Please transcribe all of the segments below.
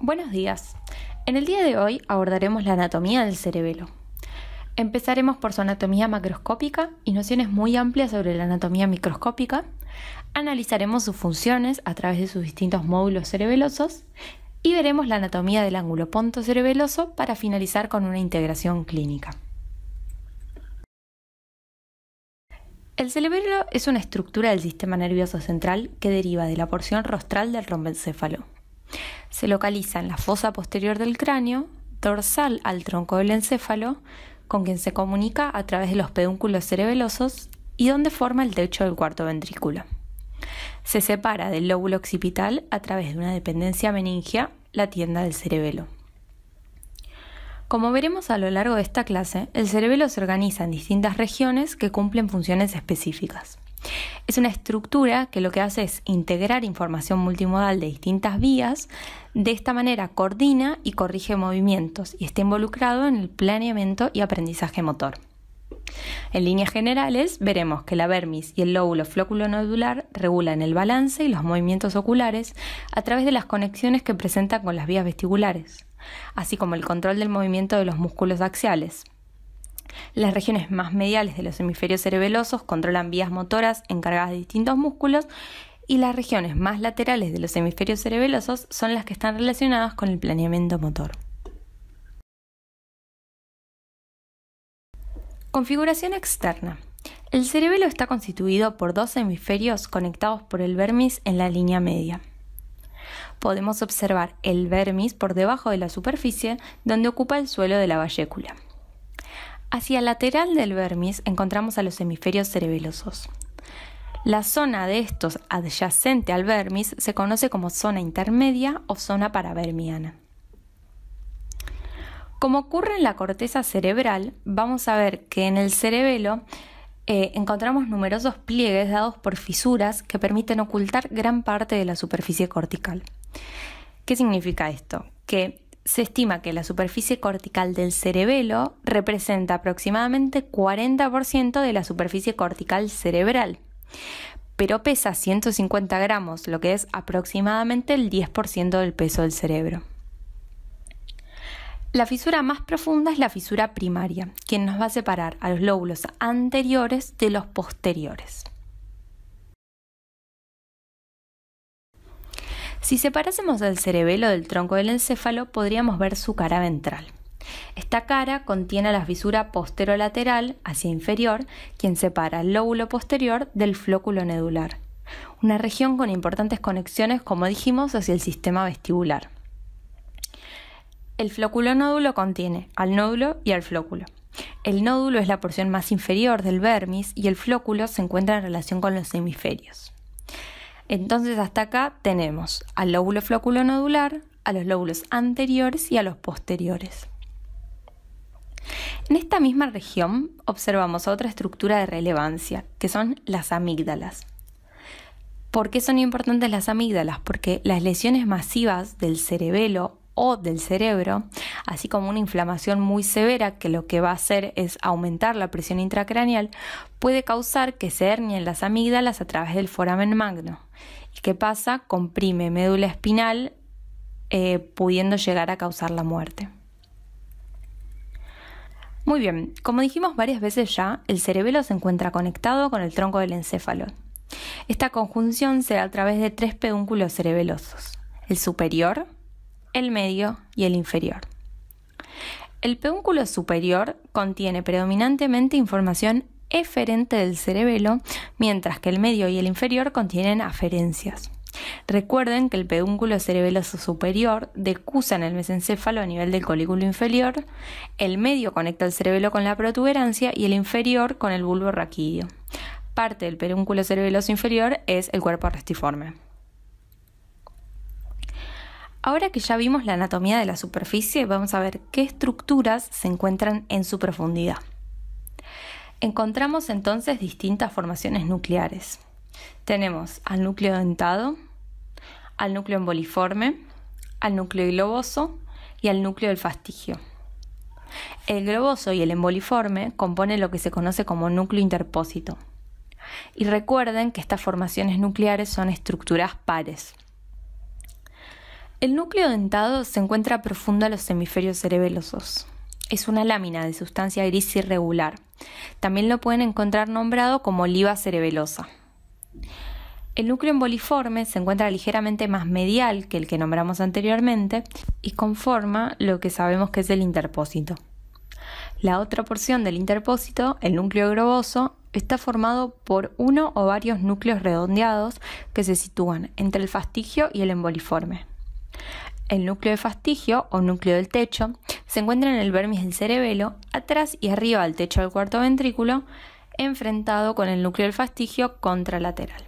Buenos días. En el día de hoy abordaremos la anatomía del cerebelo. Empezaremos por su anatomía macroscópica y nociones muy amplias sobre la anatomía microscópica. Analizaremos sus funciones a través de sus distintos módulos cerebelosos y veremos la anatomía del ángulo pontocerebeloso para finalizar con una integración clínica. El cerebelo es una estructura del sistema nervioso central que deriva de la porción rostral del romboencéfalo. Se localiza en la fosa posterior del cráneo, dorsal al tronco del encéfalo, con quien se comunica a través de los pedúnculos cerebelosos y donde forma el techo del cuarto ventrículo. Se separa del lóbulo occipital a través de una dependencia meningia, la tienda del cerebelo. Como veremos a lo largo de esta clase, el cerebelo se organiza en distintas regiones que cumplen funciones específicas. Es una estructura que lo que hace es integrar información multimodal de distintas vías, de esta manera coordina y corrige movimientos y está involucrado en el planeamiento y aprendizaje motor. En líneas generales, veremos que la vermis y el lóbulo flóculo-nodular regulan el balance y los movimientos oculares a través de las conexiones que presentan con las vías vestibulares, así como el control del movimiento de los músculos axiales. Las regiones más mediales de los hemisferios cerebelosos controlan vías motoras encargadas de distintos músculos y las regiones más laterales de los hemisferios cerebelosos son las que están relacionadas con el planeamiento motor. Configuración externa. El cerebelo está constituido por dos hemisferios conectados por el vermis en la línea media. Podemos observar el vermis por debajo de la superficie donde ocupa el suelo de la vallécula. Hacia el lateral del vermis encontramos a los hemisferios cerebelosos. La zona de estos adyacente al vermis se conoce como zona intermedia o zona paravermiana. Como ocurre en la corteza cerebral, vamos a ver que en el cerebelo encontramos numerosos pliegues dados por fisuras que permiten ocultar gran parte de la superficie cortical. ¿Qué significa esto? Que se estima que la superficie cortical del cerebelo representa aproximadamente 40% de la superficie cortical cerebral, pero pesa 150 gramos, lo que es aproximadamente el 10% del peso del cerebro. La fisura más profunda es la fisura primaria, quien nos va a separar a los lóbulos anteriores de los posteriores. Si separásemos el cerebelo del tronco del encéfalo, podríamos ver su cara ventral. Esta cara contiene la fisura posterolateral hacia inferior, quien separa el lóbulo posterior del flóculo nodular, una región con importantes conexiones, como dijimos, hacia el sistema vestibular. El flóculo nódulo contiene al nódulo y al flóculo. El nódulo es la porción más inferior del vermis y el flóculo se encuentra en relación con los hemisferios. Entonces hasta acá tenemos al lóbulo flóculo nodular, a los lóbulos anteriores y a los posteriores. En esta misma región observamos otra estructura de relevancia, que son las amígdalas. ¿Por qué son importantes las amígdalas? Porque las lesiones masivas del cerebelo o del cerebro, así como una inflamación muy severa que lo que va a hacer es aumentar la presión intracraneal, puede causar que se hernien las amígdalas a través del foramen magno. ¿Y qué pasa? Comprime médula espinal, pudiendo llegar a causar la muerte. Muy bien, como dijimos varias veces ya, el cerebelo se encuentra conectado con el tronco del encéfalo. Esta conjunción se da a través de tres pedúnculos cerebelosos: el superior, el medio y el inferior. El pedúnculo superior contiene predominantemente información eferente del cerebelo, mientras que el medio y el inferior contienen aferencias. Recuerden que el pedúnculo cerebeloso superior decusa en el mesencéfalo a nivel del colículo inferior, el medio conecta el cerebelo con la protuberancia y el inferior con el bulbo raquídeo. Parte del pedúnculo cerebeloso inferior es el cuerpo restiforme. Ahora que ya vimos la anatomía de la superficie, vamos a ver qué estructuras se encuentran en su profundidad. Encontramos entonces distintas formaciones nucleares. Tenemos al núcleo dentado, al núcleo emboliforme, al núcleo globoso y al núcleo del fastigio. El globoso y el emboliforme componen lo que se conoce como núcleo interpósito. Y recuerden que estas formaciones nucleares son estructuras pares. El núcleo dentado se encuentra profundo a los hemisferios cerebelosos. Es una lámina de sustancia gris irregular. También lo pueden encontrar nombrado como oliva cerebelosa. El núcleo emboliforme se encuentra ligeramente más medial que el que nombramos anteriormente y conforma lo que sabemos que es el interpósito. La otra porción del interpósito, el núcleo globoso, está formado por uno o varios núcleos redondeados que se sitúan entre el fastigio y el emboliforme. El núcleo de fastigio o núcleo del techo se encuentra en el vermis del cerebelo, atrás y arriba del techo del cuarto ventrículo, enfrentado con el núcleo del fastigio contralateral.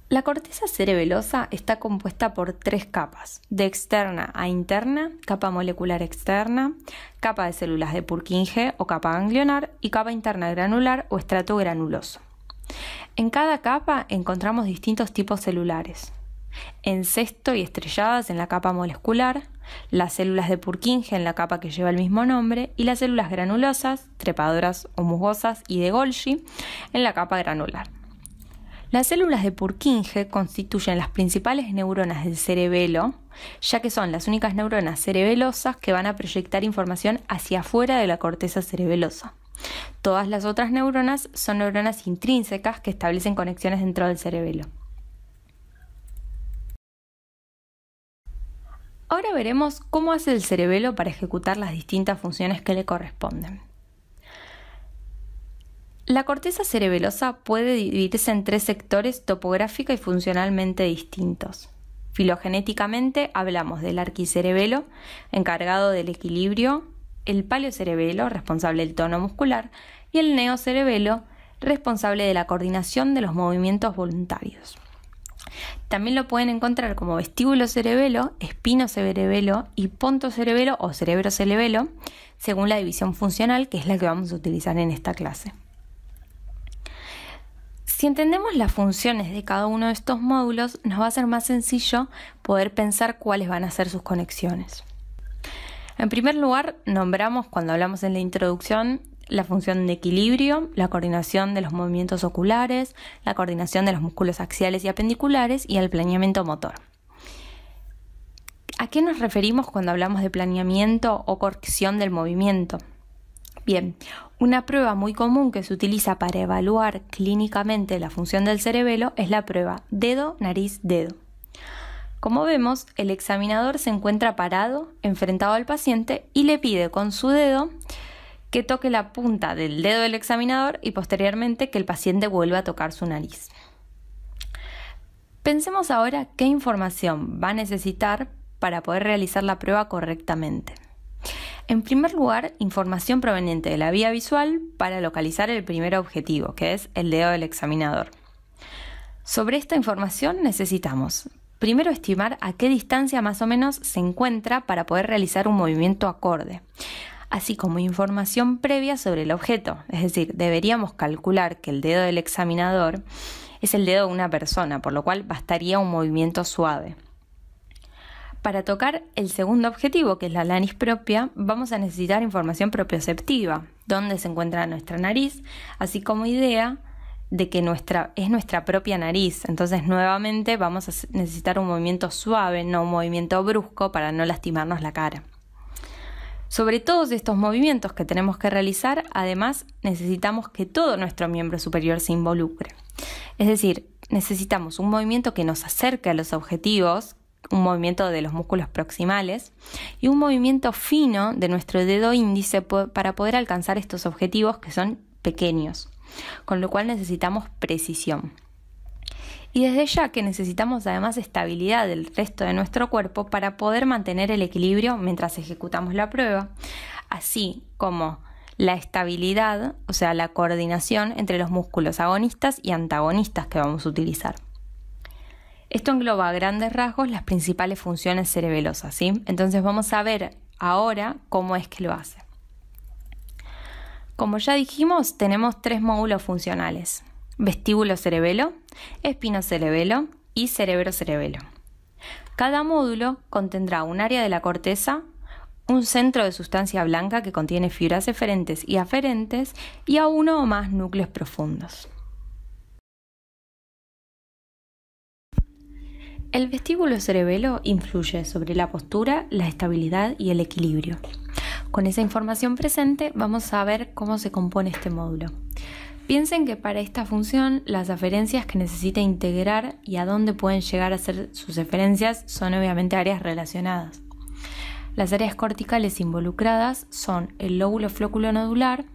La corteza cerebelosa está compuesta por 3 capas, de externa a interna, capa molecular externa, capa de células de Purkinje o capa ganglionar y capa interna granular o estrato granuloso. En cada capa encontramos distintos tipos celulares. Encesto y estrelladas en la capa molecular, las células de Purkinje en la capa que lleva el mismo nombre y las células granulosas, trepadoras o musgosas y de Golgi en la capa granular. Las células de Purkinje constituyen las principales neuronas del cerebelo, ya que son las únicas neuronas cerebelosas que van a proyectar información hacia afuera de la corteza cerebelosa. Todas las otras neuronas son neuronas intrínsecas que establecen conexiones dentro del cerebelo. Ahora veremos cómo hace el cerebelo para ejecutar las distintas funciones que le corresponden. La corteza cerebelosa puede dividirse en 3 sectores topográfica y funcionalmente distintos. Filogenéticamente hablamos del arquicerebelo, encargado del equilibrio, el paleocerebelo, responsable del tono muscular, y el neocerebelo, responsable de la coordinación de los movimientos voluntarios. También lo pueden encontrar como vestíbulo-cerebelo, espino-cerebelo y ponto-cerebelo o cerebro-cerebelo, según la división funcional, que es la que vamos a utilizar en esta clase. Si entendemos las funciones de cada uno de estos módulos, nos va a ser más sencillo poder pensar cuáles van a ser sus conexiones. En primer lugar, nombramos cuando hablamos en la introducción la función de equilibrio, la coordinación de los movimientos oculares, la coordinación de los músculos axiales y apendiculares y el planeamiento motor. ¿A qué nos referimos cuando hablamos de planeamiento o corrección del movimiento? Bien, una prueba muy común que se utiliza para evaluar clínicamente la función del cerebelo es la prueba dedo-nariz-dedo. Como vemos, el examinador se encuentra parado, enfrentado al paciente y le pide con su dedo que toque la punta del dedo del examinador y posteriormente que el paciente vuelva a tocar su nariz. Pensemos ahora qué información va a necesitar para poder realizar la prueba correctamente. En primer lugar, información proveniente de la vía visual para localizar el primer objetivo, que es el dedo del examinador. Sobre esta información necesitamos primero estimar a qué distancia más o menos se encuentra para poder realizar un movimiento acorde, así como información previa sobre el objeto, es decir, deberíamos calcular que el dedo del examinador es el dedo de una persona, por lo cual bastaría un movimiento suave. Para tocar el segundo objetivo, que es la nariz propia, vamos a necesitar información propioceptiva, dónde se encuentra nuestra nariz, así como idea de que es nuestra propia nariz. Entonces, nuevamente vamos a necesitar un movimiento suave, no un movimiento brusco, para no lastimarnos la cara. Sobre todos estos movimientos que tenemos que realizar, además, necesitamos que todo nuestro miembro superior se involucre. Es decir, necesitamos un movimiento que nos acerque a los objetivos, un movimiento de los músculos proximales y un movimiento fino de nuestro dedo índice para poder alcanzar estos objetivos que son pequeños, con lo cual necesitamos precisión. Y desde ya que necesitamos además estabilidad del resto de nuestro cuerpo para poder mantener el equilibrio mientras ejecutamos la prueba, así como la estabilidad, o sea, la coordinación entre los músculos agonistas y antagonistas que vamos a utilizar. Esto engloba a grandes rasgos las principales funciones cerebelosas, ¿sí? Entonces vamos a ver ahora cómo es que lo hace. Como ya dijimos, tenemos 3 módulos funcionales: vestíbulo-cerebelo, espino-cerebelo y cerebro-cerebelo. Cada módulo contendrá un área de la corteza, un centro de sustancia blanca que contiene fibras eferentes y aferentes y a uno o más núcleos profundos. El vestíbulo cerebelo influye sobre la postura, la estabilidad y el equilibrio. Con esa información presente vamos a ver cómo se compone este módulo. Piensen que para esta función las aferencias que necesita integrar y a dónde pueden llegar a ser sus eferencias son obviamente áreas relacionadas. Las áreas corticales involucradas son el lóbulo flóculo-nodular,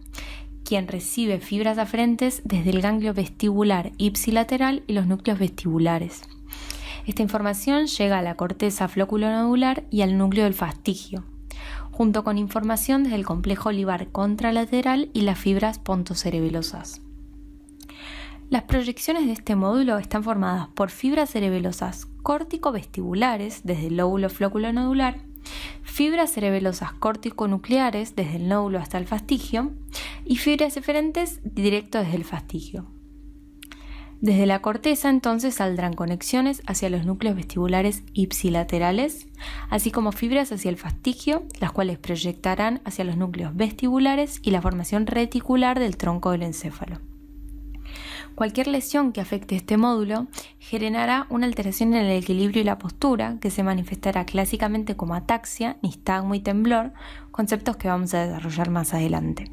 quien recibe fibras aferentes desde el ganglio vestibular ipsilateral y los núcleos vestibulares. Esta información llega a la corteza flóculo-nodular y al núcleo del fastigio, junto con información desde el complejo olivar contralateral y las fibras pontocerebelosas. Las proyecciones de este módulo están formadas por fibras cerebelosas córtico-vestibulares desde el lóbulo flóculo-nodular, fibras cerebelosas córtico-nucleares desde el nódulo hasta el fastigio y fibras eferentes directo desde el fastigio. Desde la corteza entonces saldrán conexiones hacia los núcleos vestibulares ipsilaterales, así como fibras hacia el fastigio, las cuales proyectarán hacia los núcleos vestibulares y la formación reticular del tronco del encéfalo. Cualquier lesión que afecte este módulo generará una alteración en el equilibrio y la postura que se manifestará clásicamente como ataxia, nistagmo y temblor, conceptos que vamos a desarrollar más adelante.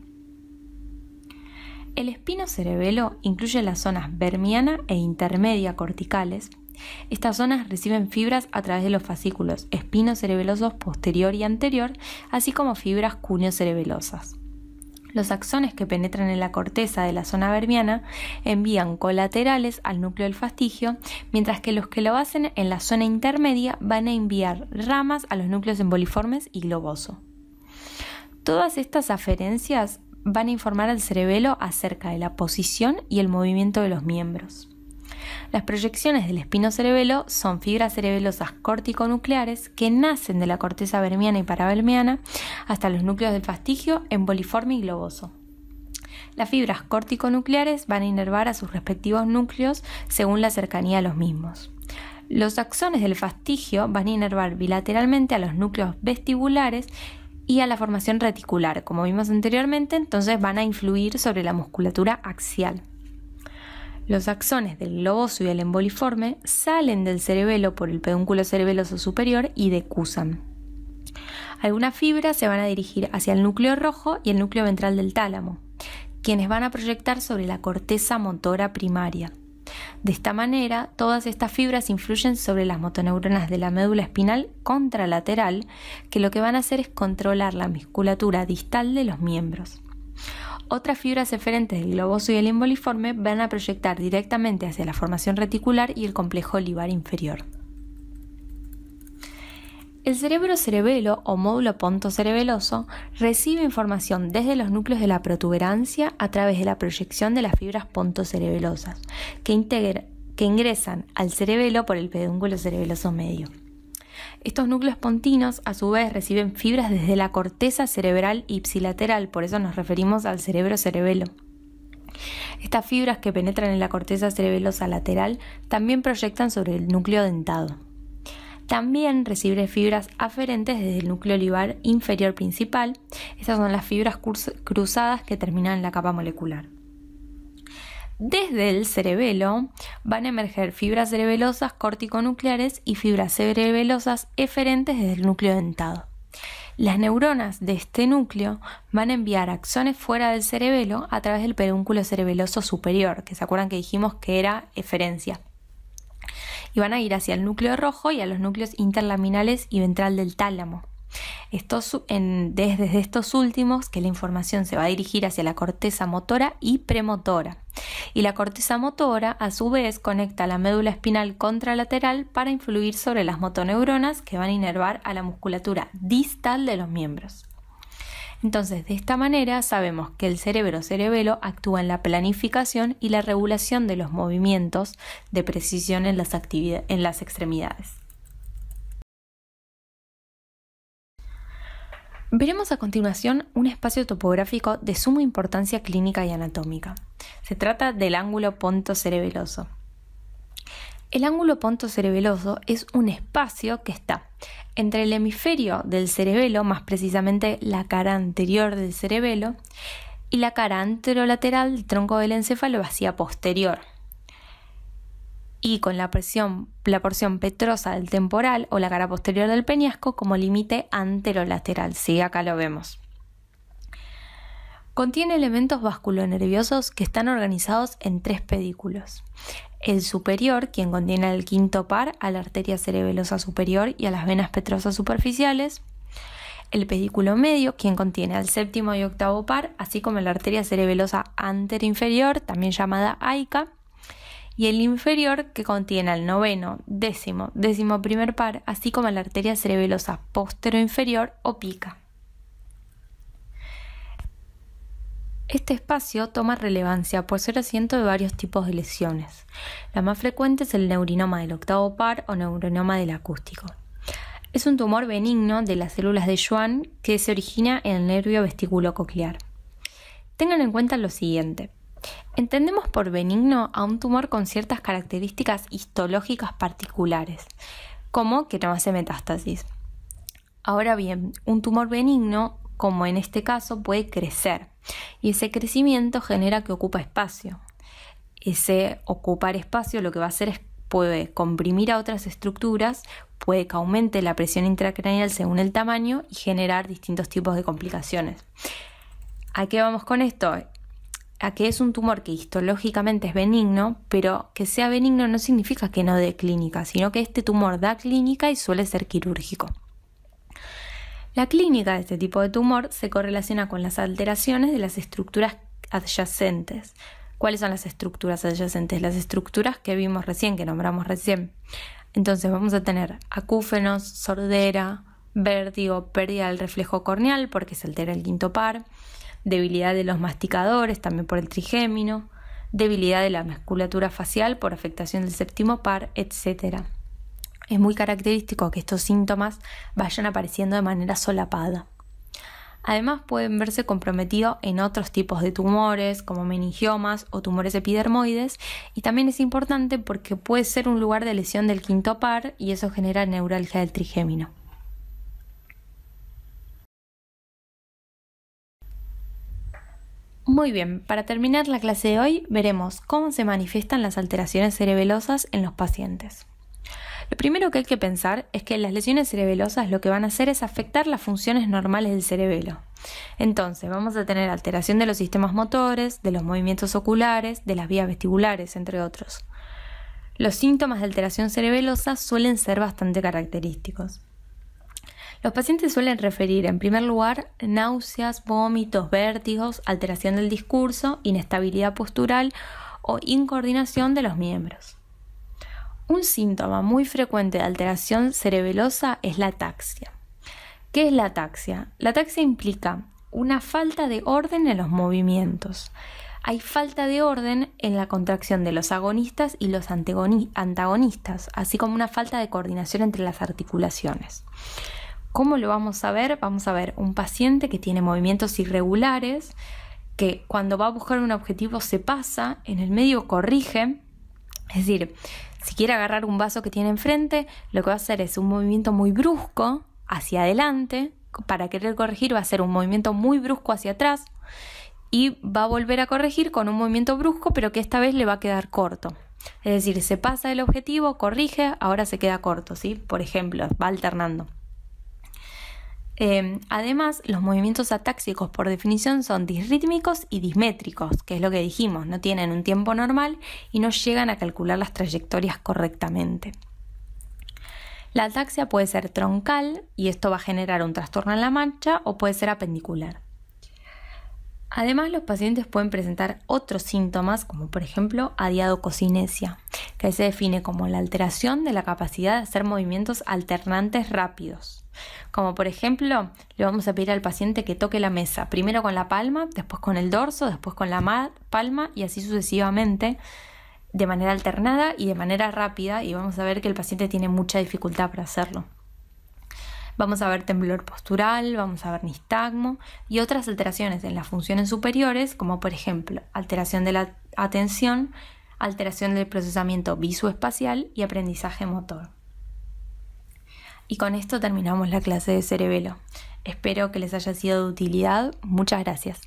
El espinocerebelo incluye las zonas vermiana e intermedia corticales. Estas zonas reciben fibras a través de los fascículos espinocerebelosos posterior y anterior, así como fibras cuneo-cerebelosas. Los axones que penetran en la corteza de la zona vermiana envían colaterales al núcleo del fastigio, mientras que los que lo hacen en la zona intermedia van a enviar ramas a los núcleos emboliformes y globoso. Todas estas aferencias van a informar al cerebelo acerca de la posición y el movimiento de los miembros. Las proyecciones del espinocerebelo son fibras cerebelosas córtico-nucleares que nacen de la corteza vermiana y paravermiana hasta los núcleos del fastigio emboliforme y globoso. Las fibras córtico-nucleares van a inervar a sus respectivos núcleos según la cercanía a los mismos. Los axones del fastigio van a inervar bilateralmente a los núcleos vestibulares y a la formación reticular. Como vimos anteriormente, entonces van a influir sobre la musculatura axial. Los axones del globoso y del emboliforme salen del cerebelo por el pedúnculo cerebeloso superior y decusan. Algunas fibras se van a dirigir hacia el núcleo rojo y el núcleo ventral del tálamo, quienes van a proyectar sobre la corteza motora primaria. De esta manera, todas estas fibras influyen sobre las motoneuronas de la médula espinal contralateral, que lo que van a hacer es controlar la musculatura distal de los miembros. Otras fibras eferentes del globoso y el emboliforme van a proyectar directamente hacia la formación reticular y el complejo olivar inferior. El cerebro-cerebelo o módulo pontocerebeloso recibe información desde los núcleos de la protuberancia a través de la proyección de las fibras pontocerebelosas que ingresan al cerebelo por el pedúnculo cerebeloso medio. Estos núcleos pontinos a su vez reciben fibras desde la corteza cerebral ipsilateral, por eso nos referimos al cerebro-cerebelo. Estas fibras que penetran en la corteza cerebelosa lateral también proyectan sobre el núcleo dentado. También recibe fibras aferentes desde el núcleo olivar inferior principal. Estas son las fibras cruzadas que terminan en la capa molecular. Desde el cerebelo van a emerger fibras cerebelosas corticonucleares y fibras cerebelosas eferentes desde el núcleo dentado. Las neuronas de este núcleo van a enviar axones fuera del cerebelo a través del pedúnculo cerebeloso superior, que se acuerdan que dijimos que era eferencia. Y van a ir hacia el núcleo rojo y a los núcleos interlaminales y ventral del tálamo. Desde estos últimos que la información se va a dirigir hacia la corteza motora y premotora. Y la corteza motora a su vez conecta la médula espinal contralateral para influir sobre las motoneuronas que van a inervar a la musculatura distal de los miembros. Entonces, de esta manera sabemos que el cerebro-cerebelo actúa en la planificación y la regulación de los movimientos de precisión en las extremidades. Veremos a continuación un espacio topográfico de suma importancia clínica y anatómica. Se trata del ángulo pontocerebeloso. El ángulo pontocerebeloso es un espacio que está entre el hemisferio del cerebelo, más precisamente la cara anterior del cerebelo, y la cara anterolateral del tronco del encéfalo hacia posterior. y con la porción petrosa del temporal o la cara posterior del peñasco como límite anterolateral. Sí, acá lo vemos. Contiene elementos vasculonerviosos que están organizados en 3 pedículos. El superior, quien contiene el quinto par a la arteria cerebelosa superior y a las venas petrosas superficiales. El pedículo medio, quien contiene al séptimo y octavo par, así como la arteria cerebelosa anteroinferior, también llamada AICA. Y el inferior, que contiene al noveno, décimo primer par, así como la arteria cerebelosa posteroinferior o pica. Este espacio toma relevancia por ser asiento de varios tipos de lesiones. La más frecuente es el neurinoma del octavo par o neurinoma del acústico. Es un tumor benigno de las células de Schwann que se origina en el nervio vestíbulo-coclear. Tengan en cuenta lo siguiente. Entendemos por benigno a un tumor con ciertas características histológicas particulares, como que no hace metástasis. Ahora bien, un tumor benigno, como en este caso, puede crecer, y ese crecimiento genera que ocupa espacio. Ese ocupar espacio lo que va a hacer es puede comprimir a otras estructuras, puede que aumente la presión intracraneal según el tamaño y generar distintos tipos de complicaciones. ¿A qué vamos con esto? A que es un tumor que histológicamente es benigno, pero que sea benigno no significa que no dé clínica, sino que este tumor da clínica y suele ser quirúrgico. La clínica de este tipo de tumor se correlaciona con las alteraciones de las estructuras adyacentes. ¿Cuáles son las estructuras adyacentes? Las estructuras que vimos recién, que nombramos recién. Entonces vamos a tener acúfenos, sordera, vértigo, pérdida del reflejo corneal porque se altera el quinto par, debilidad de los masticadores también por el trigémino, debilidad de la musculatura facial por afectación del séptimo par, etc. Es muy característico que estos síntomas vayan apareciendo de manera solapada. Además pueden verse comprometidos en otros tipos de tumores como meningiomas o tumores epidermoides, y también es importante porque puede ser un lugar de lesión del quinto par y eso genera neuralgia del trigémino. Muy bien, para terminar la clase de hoy veremos cómo se manifiestan las alteraciones cerebelosas en los pacientes. Lo primero que hay que pensar es que las lesiones cerebelosas lo que van a hacer es afectar las funciones normales del cerebelo. Entonces vamos a tener alteración de los sistemas motores, de los movimientos oculares, de las vías vestibulares, entre otros. Los síntomas de alteración cerebelosa suelen ser bastante característicos. Los pacientes suelen referir en primer lugar náuseas, vómitos, vértigos, alteración del discurso, inestabilidad postural o incoordinación de los miembros. Un síntoma muy frecuente de alteración cerebelosa es la ataxia. ¿Qué es la ataxia? La ataxia implica una falta de orden en los movimientos. Hay falta de orden en la contracción de los agonistas y los antagonistas, así como una falta de coordinación entre las articulaciones. ¿Cómo lo vamos a ver? Vamos a ver un paciente que tiene movimientos irregulares, que cuando va a buscar un objetivo se pasa, en el medio corrige, es decir, si quiere agarrar un vaso que tiene enfrente, lo que va a hacer es un movimiento muy brusco hacia adelante. Para querer corregir va a hacer un movimiento muy brusco hacia atrás y va a volver a corregir con un movimiento brusco, pero que esta vez le va a quedar corto. Es decir, se pasa del objetivo, corrige, ahora se queda corto, ¿sí? Por ejemplo, va alternando. Además, los movimientos atáxicos por definición son disrítmicos y dismétricos, que es lo que dijimos, no tienen un tiempo normal y no llegan a calcular las trayectorias correctamente. La ataxia puede ser troncal y esto va a generar un trastorno en la mancha o puede ser apendicular. Además, los pacientes pueden presentar otros síntomas como por ejemplo adiadococinesia, que se define como la alteración de la capacidad de hacer movimientos alternantes rápidos. Como por ejemplo, le vamos a pedir al paciente que toque la mesa, primero con la palma, después con el dorso, después con la palma y así sucesivamente, de manera alternada y de manera rápida, y vamos a ver que el paciente tiene mucha dificultad para hacerlo. Vamos a ver temblor postural, vamos a ver nistagmo y otras alteraciones en las funciones superiores, como por ejemplo alteración de la atención, alteración del procesamiento visoespacial y aprendizaje motor. Y con esto terminamos la clase de cerebelo. Espero que les haya sido de utilidad. Muchas gracias.